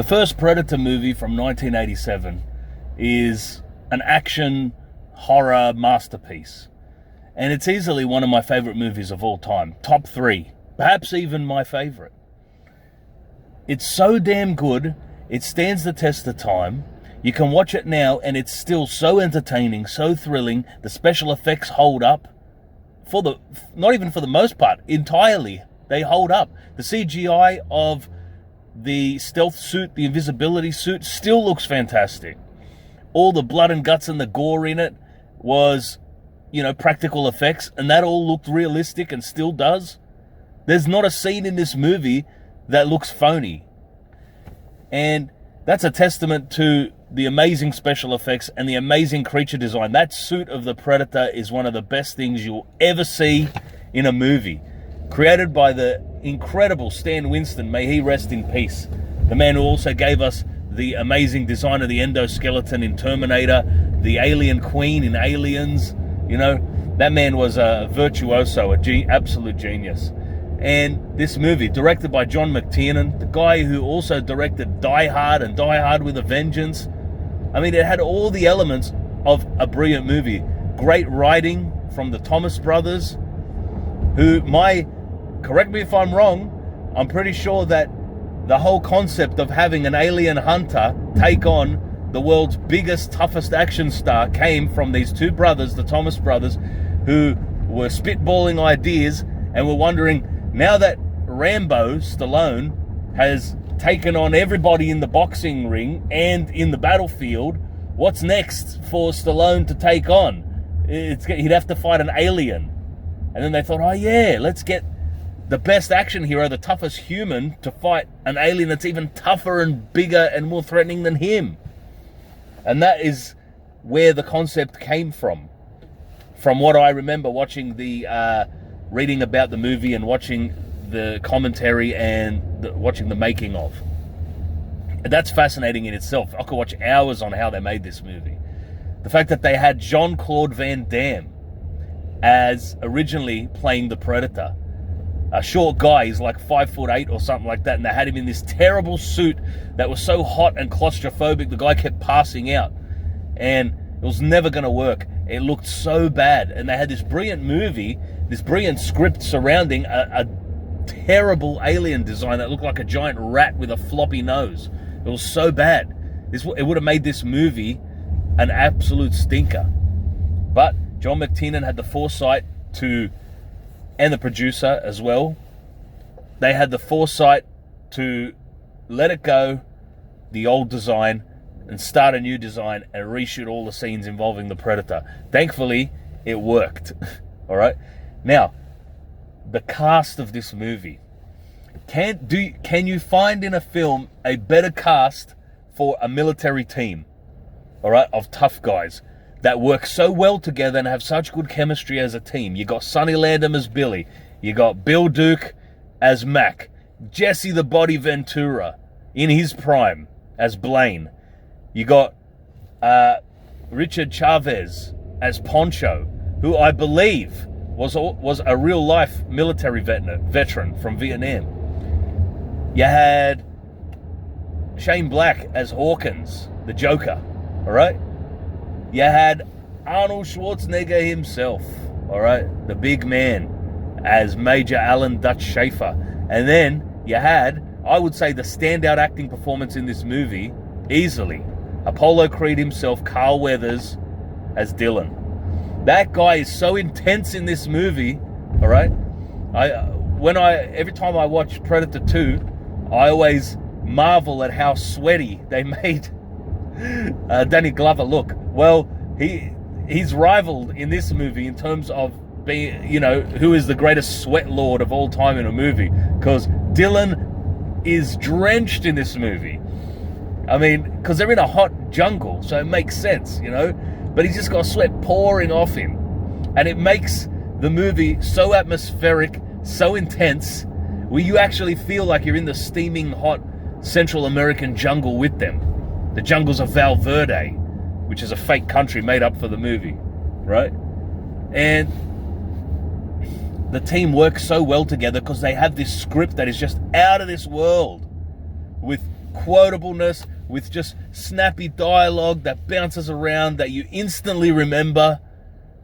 The first Predator movie from 1987 is an action horror masterpiece. And it's easily one of my favorite movies of all time. Top 3. Perhaps even my favorite. It's so damn good. It stands the test of time. You can watch it now and it's still so entertaining, so thrilling. The special effects hold up. Not even for the most part, entirely. They hold up. The CGI of the stealth suit, the invisibility suit, still looks fantastic. All the blood and guts and the gore in it was, practical effects, and that all looked realistic and still does. There's not a scene in this movie that looks phony. And that's a testament to the amazing special effects and the amazing creature design. That suit of the Predator is one of the best things you'll ever see in a movie. Created by the incredible Stan Winston, may he rest in peace. The man who also gave us the amazing design of the endoskeleton in Terminator, the Alien Queen in Aliens. That man was a virtuoso, absolute genius. And this movie, directed by John McTiernan, the guy who also directed Die Hard and Die Hard with a Vengeance. It had all the elements of a brilliant movie. Great writing from the Thomas brothers, who correct me if I'm wrong, I'm pretty sure that the whole concept of having an alien hunter take on the world's biggest, toughest action star came from these two brothers, the Thomas brothers, who were spitballing ideas and were wondering, now that Rambo, Stallone, has taken on everybody in the boxing ring and in the battlefield, what's next for Stallone to take on? He'd have to fight an alien. And then they thought, oh yeah, let's get the best action hero, the toughest human, to fight an alien that's even tougher and bigger and more threatening than him. And that is where the concept came from. From what I remember watching reading about the movie and watching the commentary and watching the making of. And that's fascinating in itself. I could watch hours on how they made this movie. The fact that they had Jean-Claude Van Damme as originally playing the Predator. A short guy, he's like 5'8" or something like that, and they had him in this terrible suit that was so hot and claustrophobic, the guy kept passing out. And it was never going to work. It looked so bad. And they had this brilliant movie, this brilliant script surrounding a terrible alien design that looked like a giant rat with a floppy nose. It was so bad. It would have made this movie an absolute stinker. But John McTiernan had the foresight and the producer as well, they had the foresight to let it go, the old design, and start a new design and reshoot all the scenes involving the Predator. Thankfully, it worked. All right. Now, the cast of this movie. Can you find in a film a better cast for a military team? All right, of tough guys that work so well together and have such good chemistry as a team. You got Sonny Landham as Billy. You got Bill Duke as Mac. Jesse the Body Ventura in his prime as Blaine. You got Richard Chavez as Poncho, who I believe was a real-life military veteran from Vietnam. You had Shane Black as Hawkins, the Joker, all right? You had Arnold Schwarzenegger himself, all right, the big man, as Major Alan Dutch Schaefer. And then you had, I would say, the standout acting performance in this movie, easily, Apollo Creed himself, Carl Weathers, as Dylan. That guy is so intense in this movie, all right? Every time I watch Predator 2, I always marvel at how sweaty they made Danny Glover look. Well, he's rivaled in this movie in terms of being, who is the greatest sweat lord of all time in a movie, because Dylan is drenched in this movie. Because they're in a hot jungle, so it makes sense, but he's just got sweat pouring off him, and it makes the movie so atmospheric, so intense, where you actually feel like you're in the steaming hot Central American jungle with them. The jungles of Valverde, which is a fake country made up for the movie, right? And the team works so well together because they have this script that is just out of this world, with quotableness, with just snappy dialogue that bounces around that you instantly remember.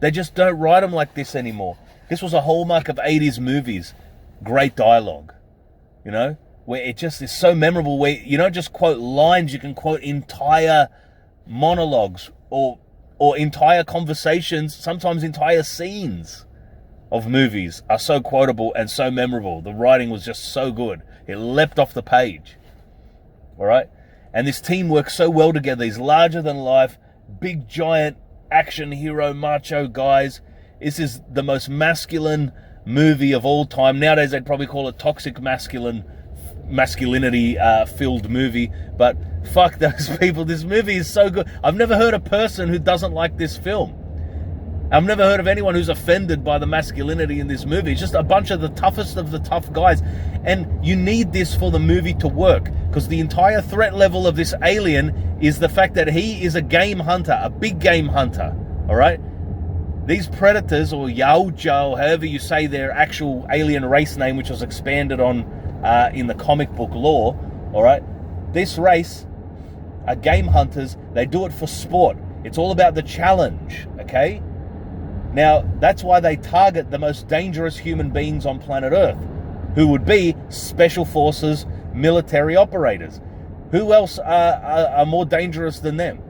They just don't write them like this anymore. This was a hallmark of 80s movies. Great dialogue, you know, where it just is so memorable, where you don't just quote lines, you can quote entire monologues or entire conversations, sometimes entire scenes of movies are so quotable and so memorable. The writing was just so good. It leapt off the page. All right? And this team works so well together. These larger than life, big giant action hero macho guys. This is the most masculine movie of all time. Nowadays they'd probably call it toxic masculinity filled movie, but fuck those people. This movie is so good. I've never heard a person who doesn't like this film. I've never heard of anyone who's offended by the masculinity in this movie. It's just a bunch of the toughest of the tough guys. And you need this for the movie to work, because the entire threat level of this alien is the fact that he is a game hunter, a big game hunter. All right? These predators, or Yaoja, or however you say their actual alien race name, which was expanded on in the comic book lore, all right? This race are game hunters. They do it for sport. It's all about the challenge, okay? Now, that's why they target the most dangerous human beings on planet Earth, who would be special forces, military operators. Who else are more dangerous than them?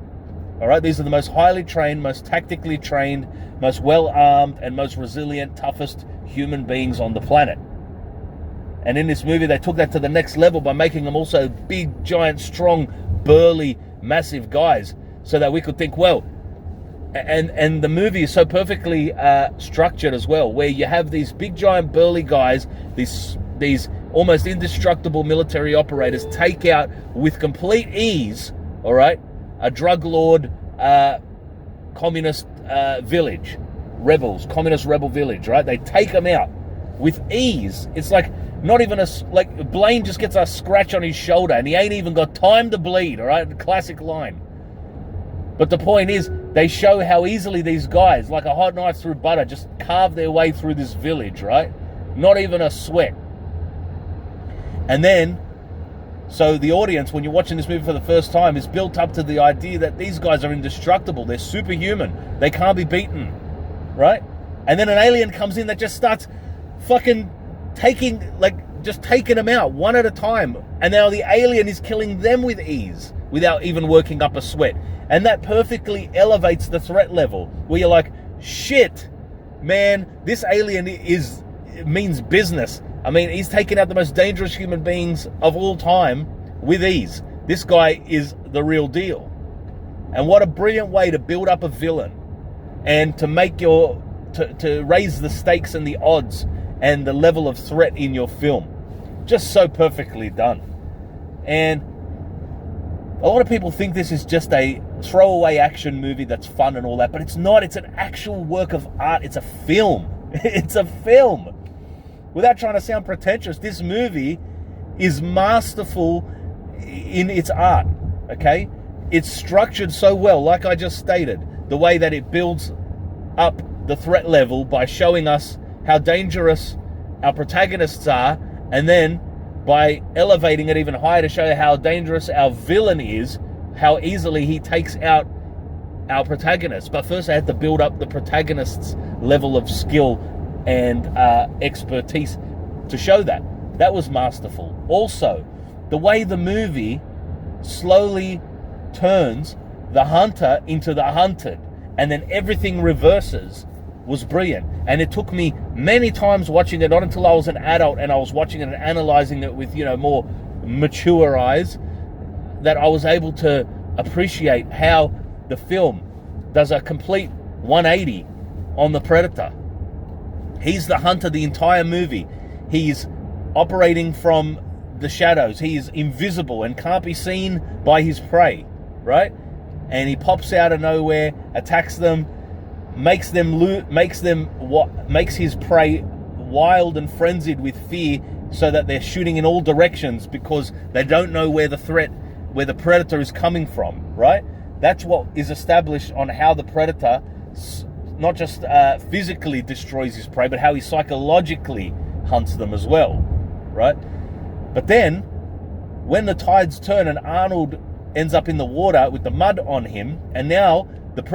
All right, these are the most highly trained, most tactically trained, most well-armed, and most resilient, toughest human beings on the planet. And in this movie, they took that to the next level by making them also big, giant, strong, burly, massive guys, so that we could think, well, and the movie is so perfectly structured as well, where you have these big, giant, burly guys, these almost indestructible military operators take out with complete ease, all right, a drug lord communist village, communist rebel village, right? They take them out with ease. It's like not even like Blaine just gets a scratch on his shoulder and he ain't even got time to bleed, all right? The classic line. But the point is, they show how easily these guys, like a hot knife through butter, just carve their way through this village, right? Not even a sweat. And then, so the audience, when you're watching this movie for the first time, is built up to the idea that these guys are indestructible. They're superhuman. They can't be beaten, right? And then an alien comes in that just starts fucking taking them out one at a time. And now the alien is killing them with ease without even working up a sweat. And that perfectly elevates the threat level, where you're like, shit, man, this alien means business. I mean, he's taken out the most dangerous human beings of all time with ease. This guy is the real deal. And what a brilliant way to build up a villain and to make to raise the stakes and the odds and the level of threat in your film. Just so perfectly done. And a lot of people think this is just a throwaway action movie that's fun and all that, but it's not. It's an actual work of art. It's a film. It's a film. Without trying to sound pretentious, this movie is masterful in its art, okay? It's structured so well, like I just stated, the way that it builds up the threat level by showing us how dangerous our protagonists are, and then by elevating it even higher to show how dangerous our villain is, how easily he takes out our protagonist. But first I had to build up the protagonist's level of skill and expertise to show that. That was masterful. Also, the way the movie slowly turns the hunter into the hunted, and then everything reverses, was brilliant. And it took me many times watching it, not until I was an adult and I was watching it and analyzing it with, more mature eyes, that I was able to appreciate how the film does a complete 180 on the predator. He's the hunter the entire movie. He's operating from the shadows. He is invisible and can't be seen by his prey, right? And he pops out of nowhere, attacks them, makes his prey wild and frenzied with fear, so that they're shooting in all directions because they don't know where the predator is coming from, right? That's what is established on how the predator not just physically destroys his prey, but how he psychologically hunts them as well, right? But then when the tides turn and Arnold ends up in the water with the mud on him, and now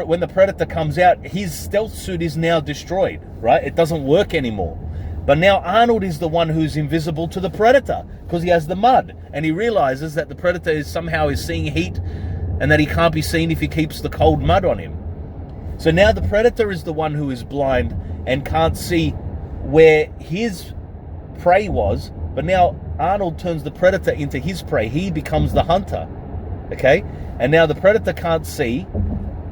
when the Predator comes out, his stealth suit is now destroyed, right? It doesn't work anymore. But now Arnold is the one who's invisible to the Predator because he has the mud, and he realizes that the Predator is somehow seeing heat and that he can't be seen if he keeps the cold mud on him. So now the Predator is the one who is blind and can't see where his prey was, but now Arnold turns the Predator into his prey. He becomes the hunter, okay? And now the Predator can't see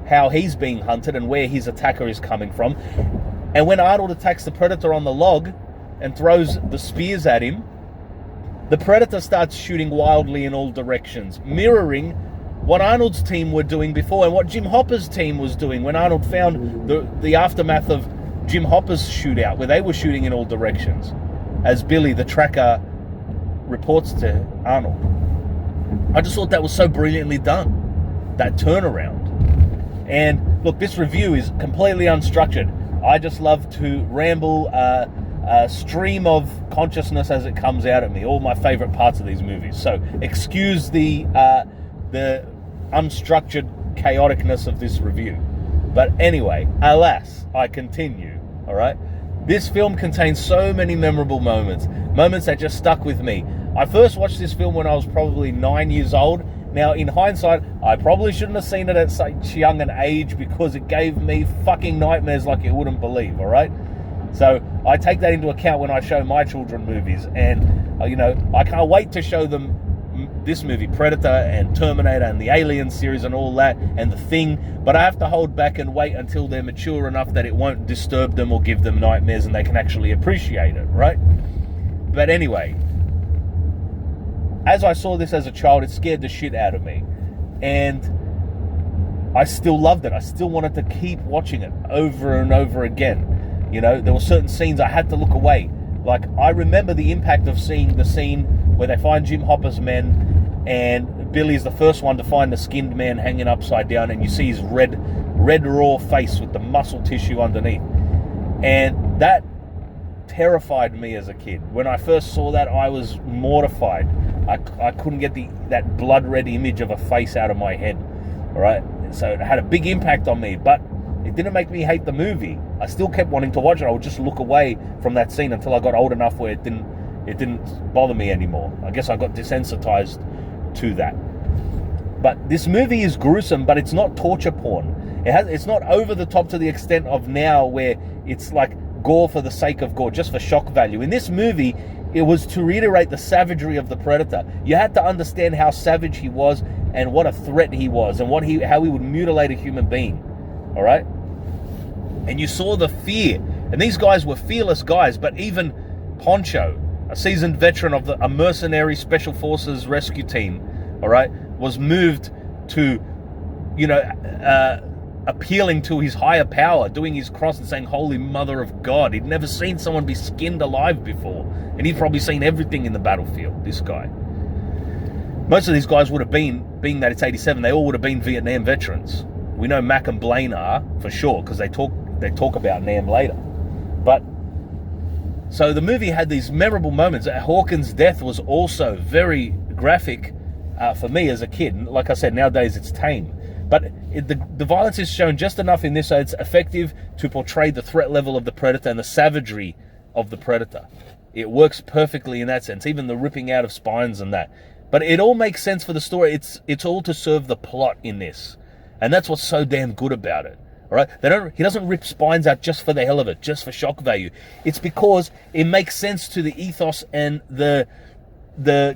how he's being hunted and where his attacker is coming from. And when Arnold attacks the Predator on the log and throws the spears at him, the Predator starts shooting wildly in all directions, mirroring what Arnold's team were doing before and what Jim Hopper's team was doing when Arnold found the aftermath of Jim Hopper's shootout, where they were shooting in all directions, as Billy, the tracker, reports to Arnold. I just thought that was so brilliantly done, that turnaround. And look, this review is completely unstructured. I just love to ramble, a stream of consciousness as it comes out at me. All my favorite parts of these movies. So excuse the unstructured chaoticness of this review. But anyway, alas, I continue. All right. This film contains so many memorable moments that just stuck with me. I first watched this film when I was probably 9 years old. Now, in hindsight, I probably shouldn't have seen it at such young an age because it gave me fucking nightmares like you wouldn't believe, all right? So I take that into account when I show my children movies. And, I can't wait to show them this movie, Predator and Terminator and the Alien series and all that and The Thing. But I have to hold back and wait until they're mature enough that it won't disturb them or give them nightmares and they can actually appreciate it, right? But anyway, as I saw this as a child, it scared the shit out of me. And I still loved it. I still wanted to keep watching it over and over again. There were certain scenes I had to look away. Like, I remember the impact of seeing the scene where they find Jim Hopper's men and Billy's the first one to find the skinned man hanging upside down, and you see his red raw face with the muscle tissue underneath. And that terrified me as a kid. When I first saw that, I was mortified. I couldn't get that blood red image of a face out of my head. All right, so it had a big impact on me, but it didn't make me hate the movie. I still kept wanting to watch it. I would just look away from that scene until I got old enough where it didn't bother me anymore. I guess I got desensitized to that. But this movie is gruesome, but it's not torture porn. It's not over the top to the extent of now where it's like gore for the sake of gore, just for shock value. In this movie, it was to reiterate the savagery of the Predator. You had to understand how savage he was and what a threat he was and how he would mutilate a human being. All right? And you saw the fear. And these guys were fearless guys, but even Poncho, a seasoned veteran of a mercenary special forces rescue team, all right, was moved to, appealing to his higher power, doing his cross and saying, "Holy Mother of God." He'd never seen someone be skinned alive before. And he'd probably seen everything in the battlefield, this guy. Most of these guys would have been, being that it's 87, they all would have been Vietnam veterans. We know Mac and Blaine are, for sure, because they talk about Nam later. But, so the movie had these memorable moments. Hawkins' death was also very graphic for me as a kid. Like I said, nowadays it's tame. But the violence is shown just enough in this so it's effective to portray the threat level of the Predator and the savagery of the Predator. It works perfectly in that sense, even the ripping out of spines and that. But it all makes sense for the story. It's all to serve the plot in this. And that's what's so damn good about it. All right? He doesn't rip spines out just for the hell of it, just for shock value. It's because it makes sense to the ethos and the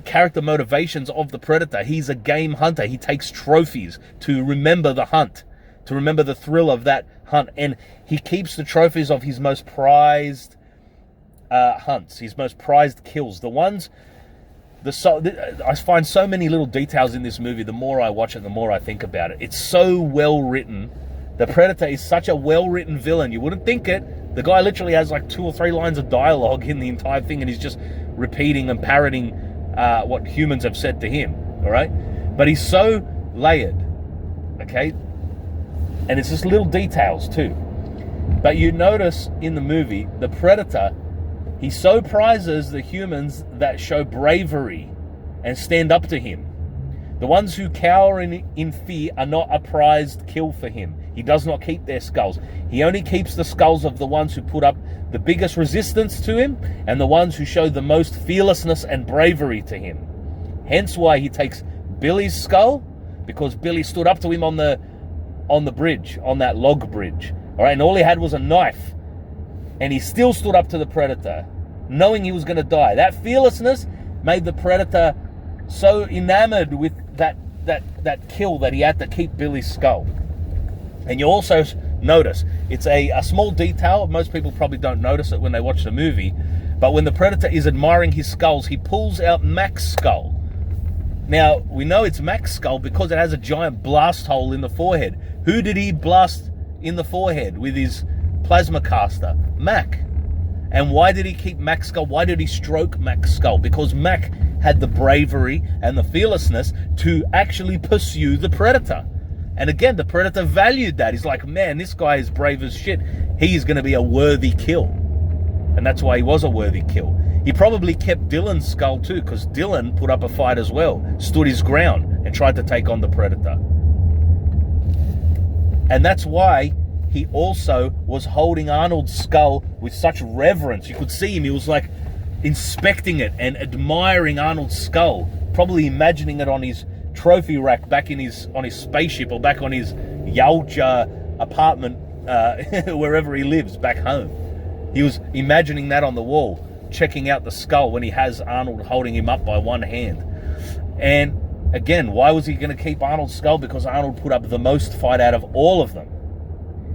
character motivations of the Predator. He's a game hunter. He takes trophies to remember the hunt, to remember the thrill of that hunt. And he keeps the trophies of his most prized hunts, his most prized kills. I find so many little details in this movie. The more I watch it, the more I think about it. It's so well written. The Predator is such a well-written villain. You wouldn't think it. The guy literally has like 2 or 3 lines of dialogue in the entire thing, and he's just repeating and parroting what humans have said to him. All right? But he's so layered. Okay? And it's just little details too. But you notice in the movie, the Predator, he so prizes the humans that show bravery and stand up to him. The ones who cower in fear are not a prized kill for him. He does not keep their skulls. He only keeps the skulls of the ones who put up the biggest resistance to him and the ones who show the most fearlessness and bravery to him. Hence why he takes Billy's skull, because Billy stood up to him on the bridge, on that log bridge. All right, and all he had was a knife. And he still stood up to the Predator, knowing he was going to die. That fearlessness made the Predator so enamored with that kill that he had to keep Billy's skull. And you also notice, it's a small detail, most people probably don't notice it when they watch the movie, but when the Predator is admiring his skulls, he pulls out Mac's skull. Now, we know it's Mac's skull because it has a giant blast hole in the forehead. Who did he blast in the forehead with his plasma caster? Mac. And why did he keep Mac's skull? Why did he stroke Mac's skull? Because Mac had the bravery and the fearlessness to actually pursue the Predator. And again, the Predator valued that. He's like, man, this guy is brave as shit. He's going to be a worthy kill. And that's why he was a worthy kill. He probably kept Dylan's skull too, because Dylan put up a fight as well, stood his ground, and tried to take on the Predator. And that's why he also was holding Arnold's skull with such reverence. You could see him, he was like inspecting it and admiring Arnold's skull, probably imagining it on his trophy rack back in on his spaceship or back on his Yautja apartment, wherever he lives back home. He was imagining that on the wall, checking out the skull when he has Arnold holding him up by one hand. And again, why was he going to keep Arnold's skull? Because Arnold put up the most fight out of all of them.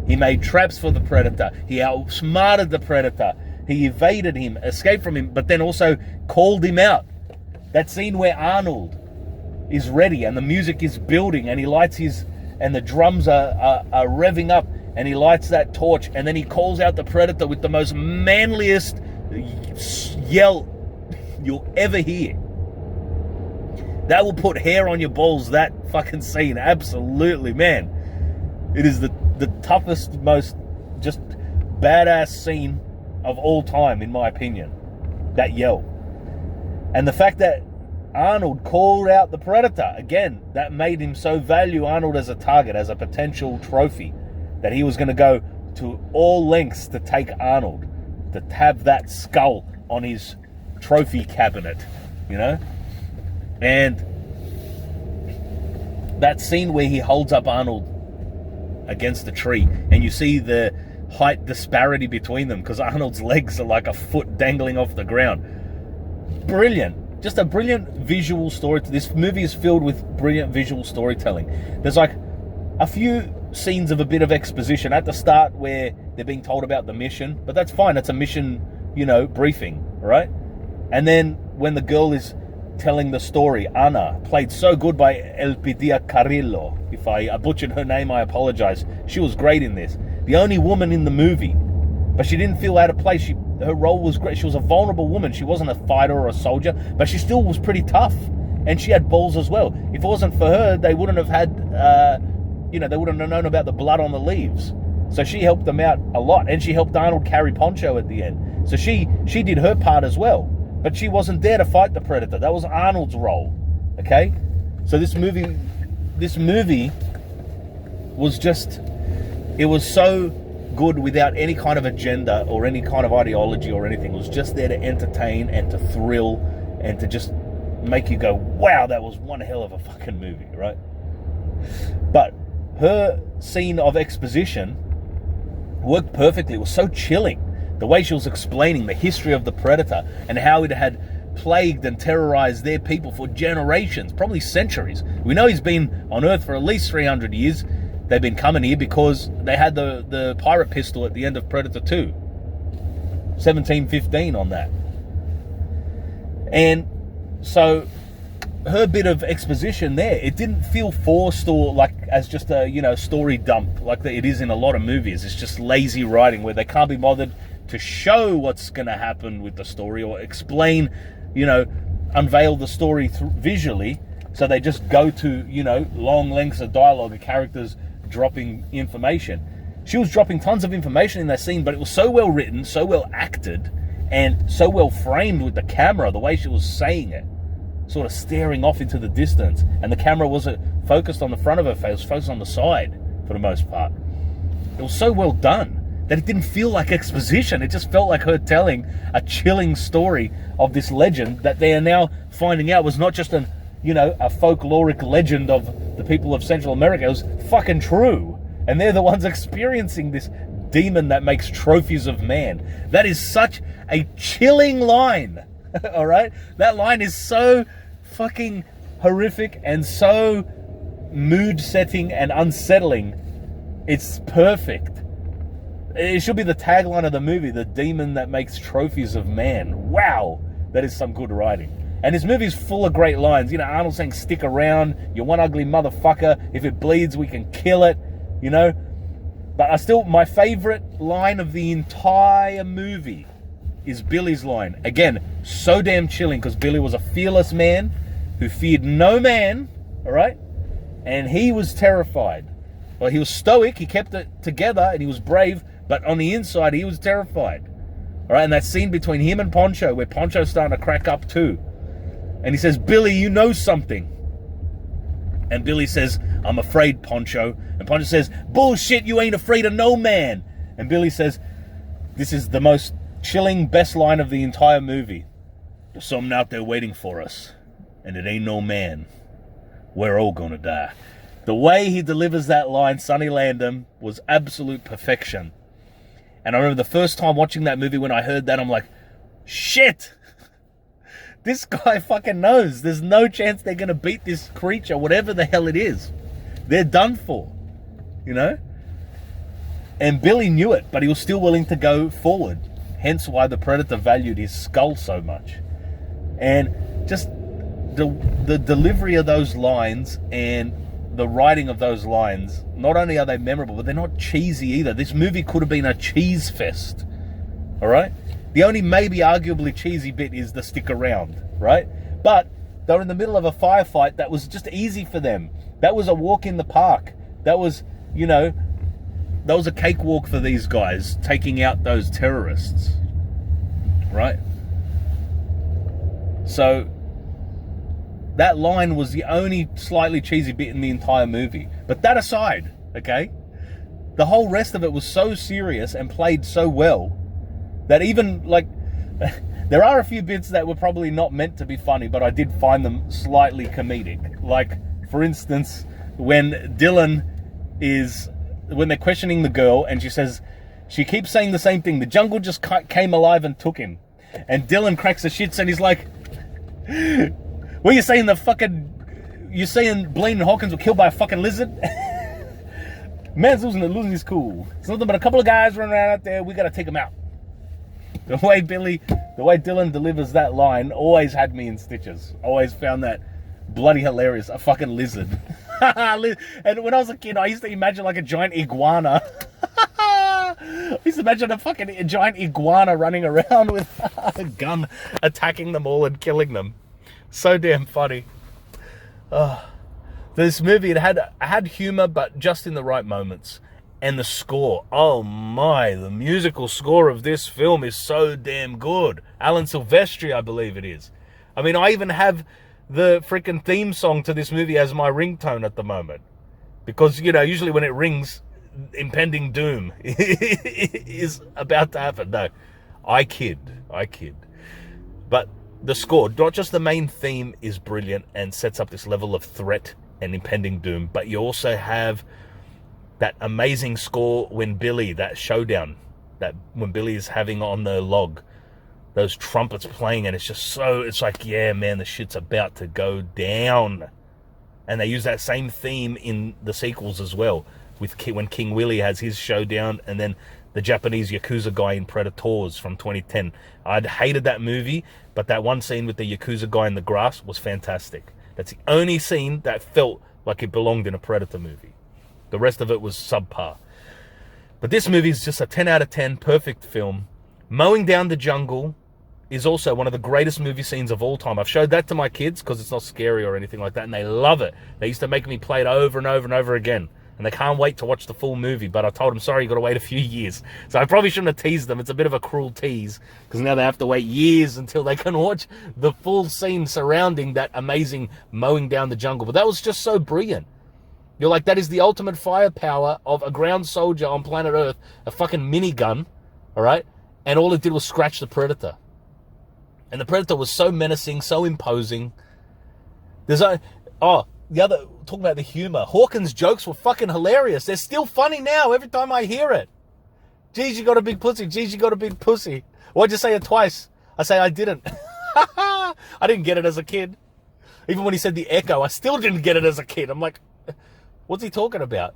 He made traps for the Predator. He outsmarted the Predator. He evaded him, escaped from him, but then also called him out. That scene where Arnold is ready and the music is building and he lights and the drums are revving up and he lights that torch and then he calls out the Predator with the most manliest yell you'll ever hear. That will put hair on your balls, that fucking scene. Absolutely, man. It is the toughest, most just badass scene of all time, in my opinion. That yell. And the fact that Arnold called out the Predator, again, that made him so value Arnold as a target, as a potential trophy, that he was going to go to all lengths to take Arnold, to have that skull on his trophy cabinet, you know? And that scene where he holds up Arnold against the tree and you see the height disparity between them because Arnold's legs are like a foot dangling off the ground. Brilliant. Just a brilliant visual story. This movie is filled with brilliant visual storytelling. There's like a few scenes of a bit of exposition at the start where they're being told about the mission, but that's fine. It's a mission, briefing, right? And then when the girl is telling the story, Anna, played so good by Elpidia Carrillo. If I butchered her name, I apologize. She was great in this. The only woman in the movie, but she didn't feel out of place. Her role was great. She was a vulnerable woman. She wasn't a fighter or a soldier, but she still was pretty tough. And she had balls as well. If it wasn't for her, they wouldn't have had, they wouldn't have known about the blood on the leaves. So she helped them out a lot. And she helped Arnold carry Poncho at the end. So she did her part as well. But she wasn't there to fight the Predator. That was Arnold's role. Okay? So this movie was just, it was so good without any kind of agenda or any kind of ideology or anything. It was just there to entertain and to thrill and to just make you go, wow, that was one hell of a fucking movie, right? But her scene of exposition worked perfectly. It was so chilling. The way she was explaining the history of the Predator and how it had plagued and terrorized their people for generations, probably centuries. We know he's been on Earth for at least 300 years. They've been coming here because they had the pirate pistol at the end of Predator 2. 1715 on that. And so her bit of exposition there, it didn't feel forced or like as just a, story dump like it is in a lot of movies. It's just lazy writing where they can't be bothered to show what's going to happen with the story or explain, unveil the story visually. So they just go to, long lengths of dialogue of characters dropping information. She was dropping tons of information in that scene, but it was so well written, so well acted, and so well framed with the camera, the way she was saying it. sort of staring off into the distance, and the camera wasn't focused on the front of her face, it was focused on the side for the most part. It was so well done that it didn't feel like exposition. It just felt like her telling a chilling story of this legend that they are now finding out was not just a folkloric legend of the people of Central America. It was fucking true. And they're the ones experiencing this demon that makes trophies of man. That is such a chilling line. All right? That line is so fucking horrific and so mood-setting and unsettling. It's perfect. It should be the tagline of the movie, the demon that makes trophies of man. Wow, that is some good writing. And this movie's full of great lines. Arnold saying, stick around, you're one ugly motherfucker. If it bleeds, we can kill it, But my favorite line of the entire movie is Billy's line. Again, so damn chilling, because Billy was a fearless man who feared no man, all right? And he was terrified. Well, he was stoic, he kept it together, and he was brave, but on the inside, he was terrified. All right, and that scene between him and Poncho, where Poncho's starting to crack up too. And he says, Billy, you know something. And Billy says, I'm afraid, Poncho. And Poncho says, bullshit, you ain't afraid of no man. And Billy says, this is the most chilling, best line of the entire movie. There's something out there waiting for us, and it ain't no man. We're all gonna die. The way he delivers that line, Sonny Landham, was absolute perfection. And I remember the first time watching that movie, when I heard that, I'm like, shit! This guy fucking knows. There's no chance they're going to beat this creature, whatever the hell it is. They're done for, And Billy knew it, but he was still willing to go forward. Hence why the Predator valued his skull so much. And just the delivery of those lines and the writing of those lines, not only are they memorable, but they're not cheesy either. This movie could have been a cheese fest, all right? The only maybe arguably cheesy bit is the stick around, right? But they're in the middle of a firefight that was just easy for them. That was a walk in the park. That was, that was a cakewalk for these guys, taking out those terrorists, right? So that line was the only slightly cheesy bit in the entire movie. But that aside, okay, the whole rest of it was so serious and played so well that even, there are a few bits that were probably not meant to be funny, but I did find them slightly comedic. Like, for instance, when they're questioning the girl, and she keeps saying the same thing, the jungle just came alive and took him. And Dylan cracks the shits and he's like, what are you saying, you're saying Blaine and Hawkins were killed by a fucking lizard? Man's losing his cool. It's nothing but a couple of guys running around out there, we gotta take them out. The way Dylan delivers that line always had me in stitches. Always found that bloody hilarious. A fucking lizard. And when I was a kid, I used to imagine like a giant iguana. I used to imagine a giant iguana running around with a gun, attacking them all and killing them. So damn funny. This movie, it had humor, but just in the right moments. And the score, oh my, the musical score of this film is so damn good. Alan Silvestri, I believe it is. I mean, I even have the freaking theme song to this movie as my ringtone at the moment. Because, usually when it rings, impending doom is about to happen. No, I kid. But the score, not just the main theme, is brilliant and sets up this level of threat and impending doom, but you also have that amazing score when that showdown, when Billy is having on the log, those trumpets playing, and it's like, yeah, man, the shit's about to go down. And they use that same theme in the sequels as well, when King Willie has his showdown, and then the Japanese Yakuza guy in Predators from 2010. I'd hated that movie, but that one scene with the Yakuza guy in the grass was fantastic. That's the only scene that felt like it belonged in a Predator movie. The rest of it was subpar. But this movie is just a 10 out of 10, perfect film. Mowing down the jungle is also one of the greatest movie scenes of all time. I've showed that to my kids because it's not scary or anything like that, and they love it. They used to make me play it over and over and over again. and they can't wait to watch the full movie. But I told them, sorry, you got to wait a few years. So I probably shouldn't have teased them. It's a bit of a cruel tease, because now they have to wait years until they can watch the full scene surrounding that amazing mowing down the jungle. But that was just so brilliant. You're like, that is the ultimate firepower of a ground soldier on planet Earth, a fucking minigun, all right? And all it did was scratch the Predator. And the Predator was so menacing, so imposing. Talking about the humor. Hawkins' jokes were fucking hilarious. They're still funny now every time I hear it. Geez, you got a big pussy. Geez, you got a big pussy. Why'd you say it twice? I say I didn't. I didn't get it as a kid. Even when he said the echo, I still didn't get it as a kid. I'm like, what's he talking about?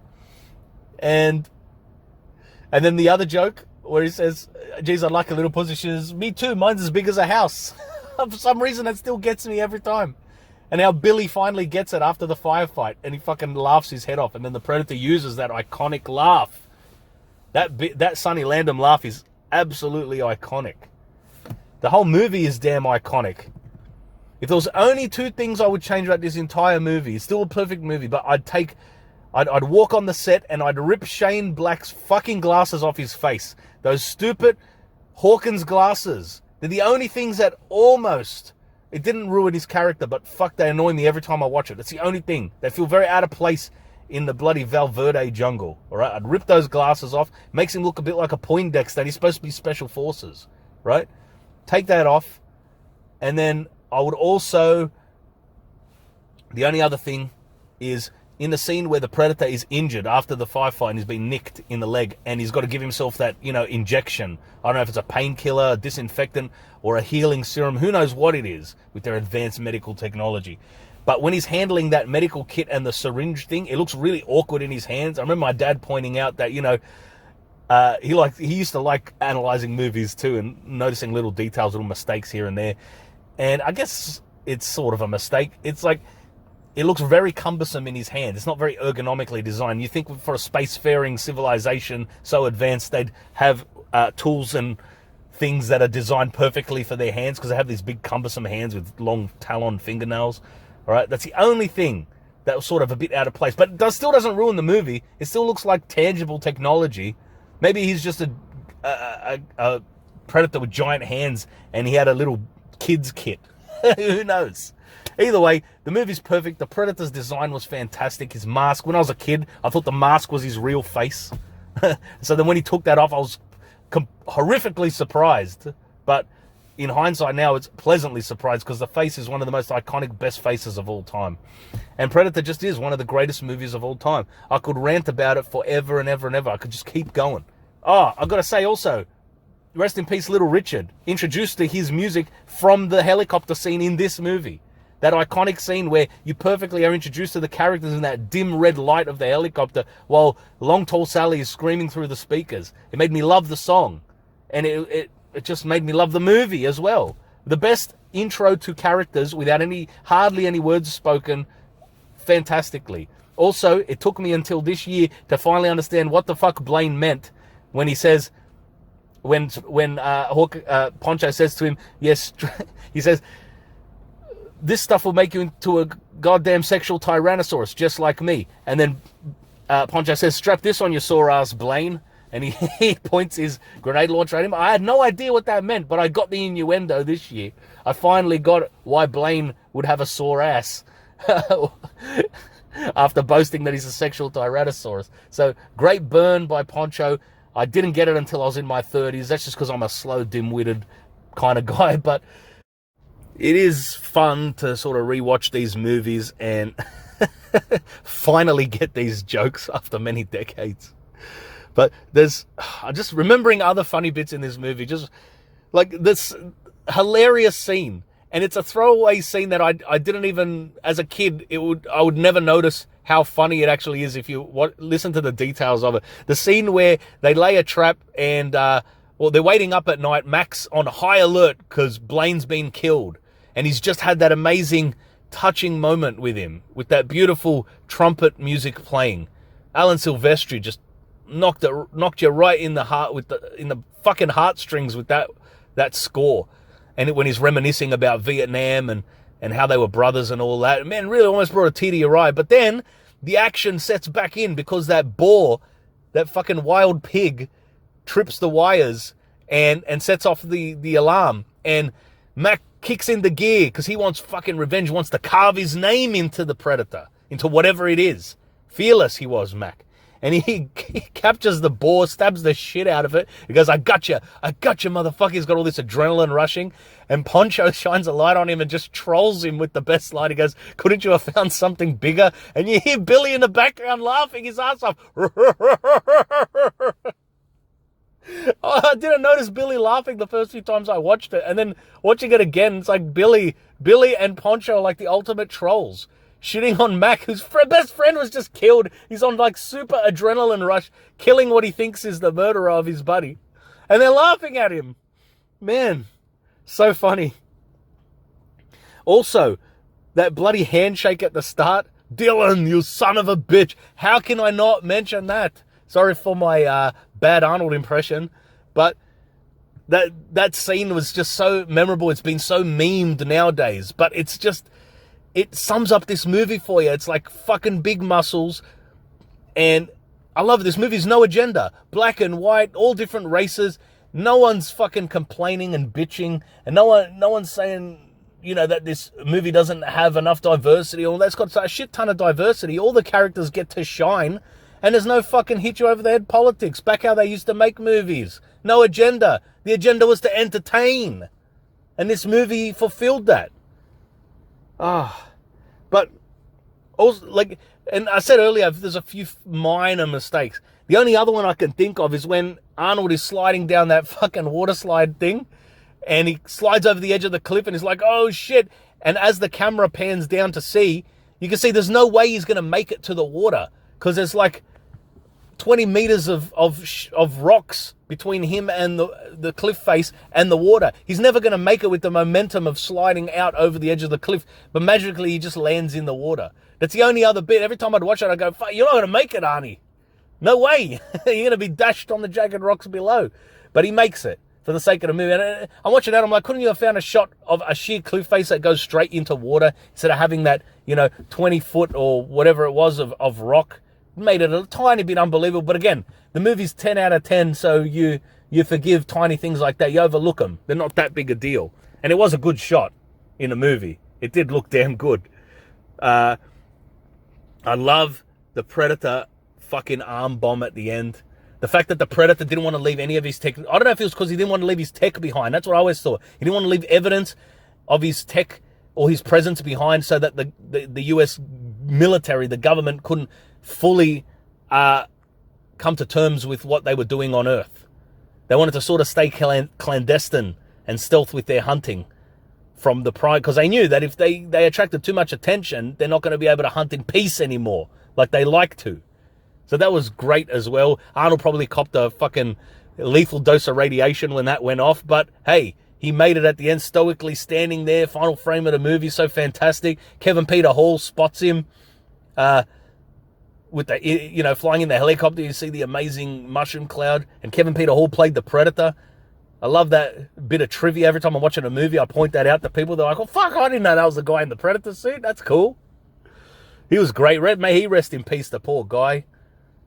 And then the other joke where he says, geez, I'd like a little pussy. She says, me too. Mine's as big as a house. For some reason, that still gets me every time. And how Billy finally gets it after the firefight, and he fucking laughs his head off. And then the Predator uses that iconic laugh. That Sonny Landham laugh is absolutely iconic. The whole movie is damn iconic. If there was only two things I would change about this entire movie, it's still a perfect movie, but I'd walk on the set and I'd rip Shane Black's fucking glasses off his face. Those stupid Hawkins glasses. They're the only things that almost... It didn't ruin his character, but fuck, they annoy me every time I watch it. It's the only thing. They feel very out of place in the bloody Valverde jungle. All right, I'd rip those glasses off. Makes him look a bit like a Poindexter. He's supposed to be special forces, right? Take that off. And then I would also... The only other thing is... in the scene where the Predator is injured after the firefight and he's been nicked in the leg, and he's got to give himself that, injection. I don't know if it's a painkiller, a disinfectant, or a healing serum. Who knows what it is with their advanced medical technology. But when he's handling that medical kit and the syringe thing, it looks really awkward in his hands. I remember my dad pointing out that, he used to like analyzing movies too and noticing little details, little mistakes here and there. And I guess it's sort of a mistake. It's like, it looks very cumbersome in his hand. It's not very ergonomically designed. You think for a spacefaring civilization so advanced, they'd have tools and things that are designed perfectly for their hands, because they have these big cumbersome hands with long talon fingernails. All right, that's the only thing that was sort of a bit out of place. But it still doesn't ruin the movie. It still looks like tangible technology. Maybe he's just a Predator with giant hands and he had a little kid's kit. Who knows? Either way, the movie's perfect. The Predator's design was fantastic. His mask, when I was a kid, I thought the mask was his real face. So then when he took that off, I was horrifically surprised. But in hindsight now, it's pleasantly surprised, because the face is one of the most iconic, best faces of all time. And Predator just is one of the greatest movies of all time. I could rant about it forever and ever and ever. I could just keep going. Oh, I've got to say also, rest in peace, Little Richard. Introduced to his music from the helicopter scene in this movie. That iconic scene where you perfectly are introduced to the characters in that dim red light of the helicopter while Long Tall Sally is screaming through the speakers. It made me love the song. And it just made me love the movie as well. The best intro to characters without hardly any words spoken, fantastically. Also, it took me until this year to finally understand what the fuck Blaine meant when he says, when Poncho says to him, yes, he says, this stuff will make you into a goddamn sexual tyrannosaurus, just like me. And then Poncho says, strap this on your sore ass, Blaine. And he points his grenade launcher at him. I had no idea what that meant, but I got the innuendo this year. I finally got why Blaine would have a sore ass after boasting that he's a sexual tyrannosaurus. So, great burn by Poncho. I didn't get it until I was in my 30s. That's just because I'm a slow, dim-witted kind of guy, but... It is fun to sort of rewatch these movies and finally get these jokes after many decades. But just remembering other funny bits in this movie, just like this hilarious scene. And it's a throwaway scene that I didn't even, as a kid, I would never notice how funny it actually is if you listen to the details of it. The scene where they lay a trap and, they're waiting up at night, Mac's on high alert because Blaine's been killed. And he's just had that amazing, touching moment with him, with that beautiful trumpet music playing. Alan Silvestri just knocked you right in the heart in the fucking heartstrings with that score. And when he's reminiscing about Vietnam and how they were brothers and all that, man, really almost brought a tear to your eye. But then the action sets back in because that boar, that fucking wild pig, trips the wires and sets off the alarm. And Mac kicks into gear because he wants fucking revenge, wants to carve his name into the Predator, into whatever it is. Fearless he was, Mac. And he captures the boar, stabs the shit out of it. He goes, I gotcha, motherfucker. He's got all this adrenaline rushing. And Poncho shines a light on him and just trolls him with the best line. He goes, couldn't you have found something bigger? And you hear Billy in the background laughing his ass off. I didn't notice Billy laughing the first few times I watched it. And then watching it again, it's like Billy and Poncho are like the ultimate trolls. Shitting on Mac, whose best friend was just killed. He's on like super adrenaline rush, killing what he thinks is the murderer of his buddy. And they're laughing at him. Man, so funny. Also, that bloody handshake at the start. Dylan, you son of a bitch. How can I not mention that? Sorry for my bad Arnold impression. But that scene was just so memorable. It's been so memed nowadays. But it's just... it sums up this movie for you. It's like fucking big muscles. And I love it. This movie's no agenda. Black and white, all different races. No one's fucking complaining and bitching. And no one's saying, you know, that this movie doesn't have enough diversity. Or that's got a shit ton of diversity. All the characters get to shine. And there's no fucking hit you over the head politics. Back how they used to make movies. No agenda. The agenda was to entertain. And this movie fulfilled that. But also, like, and I said earlier, there's a few minor mistakes. The only other one I can think of is when Arnold is sliding down that fucking water slide thing, and he slides over the edge of the cliff, and he's like, oh shit. And as the camera pans down to see, you can see there's no way he's going to make it to the water, because there's like 20 meters of rocks between him and the cliff face and the water. He's never going to make it with the momentum of sliding out over the edge of the cliff, but magically he just lands in the water. That's the only other bit. Every time I'd watch it, I'd go, fuck, you're not going to make it, Arnie. No way. You're going to be dashed on the jagged rocks below. But he makes it for the sake of the movie. And I'm watching that, I'm like, couldn't you have found a shot of a sheer cliff face that goes straight into water instead of having that, 20 foot or whatever it was of rock? Made it a tiny bit unbelievable. But again, the movie's 10 out of 10, so you forgive tiny things like that. You overlook them. They're not that big a deal. And it was a good shot in the movie. It did look damn good. I love the Predator fucking arm bomb at the end. The fact that the Predator didn't want to leave any of his tech. I don't know if it was because he didn't want to leave his tech behind. That's what I always thought. He didn't want to leave evidence of his tech or his presence behind so that the US military, the government, couldn't fully come to terms with what they were doing on Earth. They wanted to sort of stay clandestine and stealth with their hunting from the pride, because they knew that if they attracted too much attention, they're not going to be able to hunt in peace anymore like they like to. So that was great as well. Arnold probably copped a fucking lethal dose of radiation when that went off, but hey, he made it at the end, stoically standing there. Final frame of the movie, so fantastic. Kevin Peter Hall spots him with the, flying in the helicopter. You see the amazing mushroom cloud, and Kevin Peter Hall played the Predator. I love that bit of trivia. Every time I'm watching a movie, I point that out to people. They're like, oh, fuck, I didn't know that was the guy in the Predator suit. That's cool. He was great. May he rest in peace, the poor guy.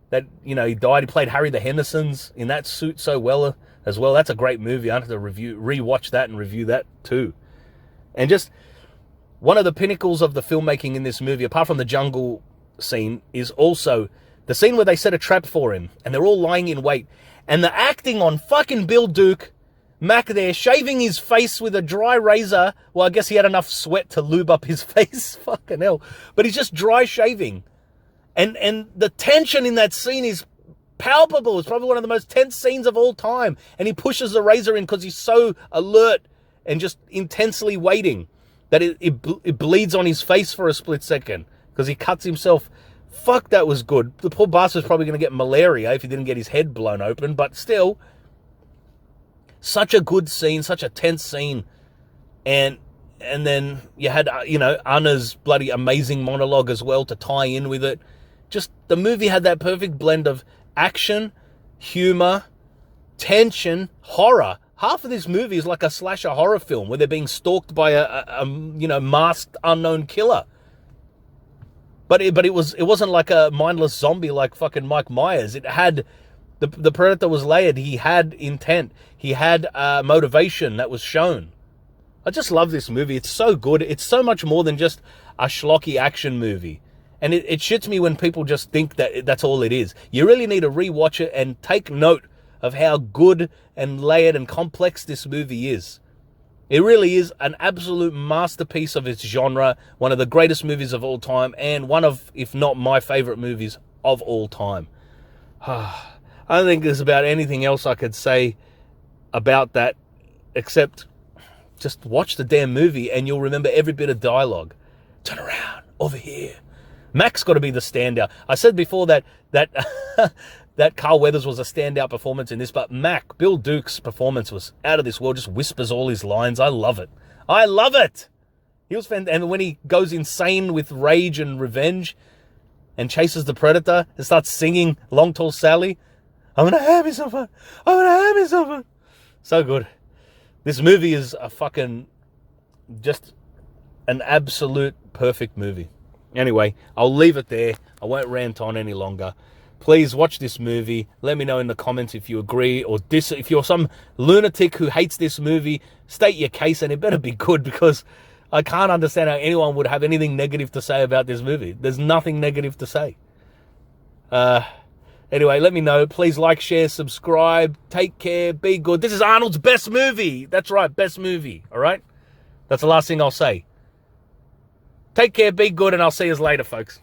That, he died. He played Harry the Hendersons in that suit so well as well. That's a great movie. I have to rewatch that and review that too. And just one of the pinnacles of the filmmaking in this movie, apart from the jungle scene, is also the scene where they set a trap for him and they're all lying in wait. And the acting on fucking Bill Duke, Mac there, shaving his face with a dry razor. Well, I guess he had enough sweat to lube up his face. Fucking hell. But he's just dry shaving. And the tension in that scene is palpable. It's probably one of the most tense scenes of all time. And he pushes the razor in because he's so alert and just intensely waiting that it bleeds on his face for a split second because he cuts himself. Fuck, that was good. The poor bastard's probably going to get malaria if he didn't get his head blown open. But still, such a good scene, such a tense scene. And then you had, Anna's bloody amazing monologue as well to tie in with it. Just, the movie had that perfect blend of action, humor, tension, horror. Half of this movie is like a slasher horror film where they're being stalked by a masked unknown killer. But it wasn't like a mindless zombie like fucking Mike Myers. It had the Predator was layered. He had intent. He had motivation that was shown. I just love this movie. It's so good. It's so much more than just a schlocky action movie. And it shits me when people just think that that's all it is. You really need to rewatch it and take note of how good and layered and complex this movie is. It really is an absolute masterpiece of its genre, one of the greatest movies of all time, and one of, if not my favorite movies of all time. I don't think there's about anything else I could say about that, except just watch the damn movie and you'll remember every bit of dialogue. Turn around, over here. Mac's got to be the standout. I said before that that Carl Weathers was a standout performance in this, but Mac, Bill Duke's performance was out of this world, just whispers all his lines. I love it. I love it. He was fantastic. And when he goes insane with rage and revenge and chases the Predator and starts singing Long Tall Sally, I'm going to have me some fun. I'm going to have me some fun. So good. This movie is a fucking, just an absolute perfect movie. Anyway, I'll leave it there. I won't rant on any longer. Please watch this movie. Let me know in the comments if you agree or if you're some lunatic who hates this movie. State your case, and it better be good, because I can't understand how anyone would have anything negative to say about this movie. There's nothing negative to say. Anyway, let me know. Please like, share, subscribe. Take care. Be good. This is Arnold's best movie. That's right, best movie. All right? That's the last thing I'll say. Take care, be good, and I'll see you later, folks.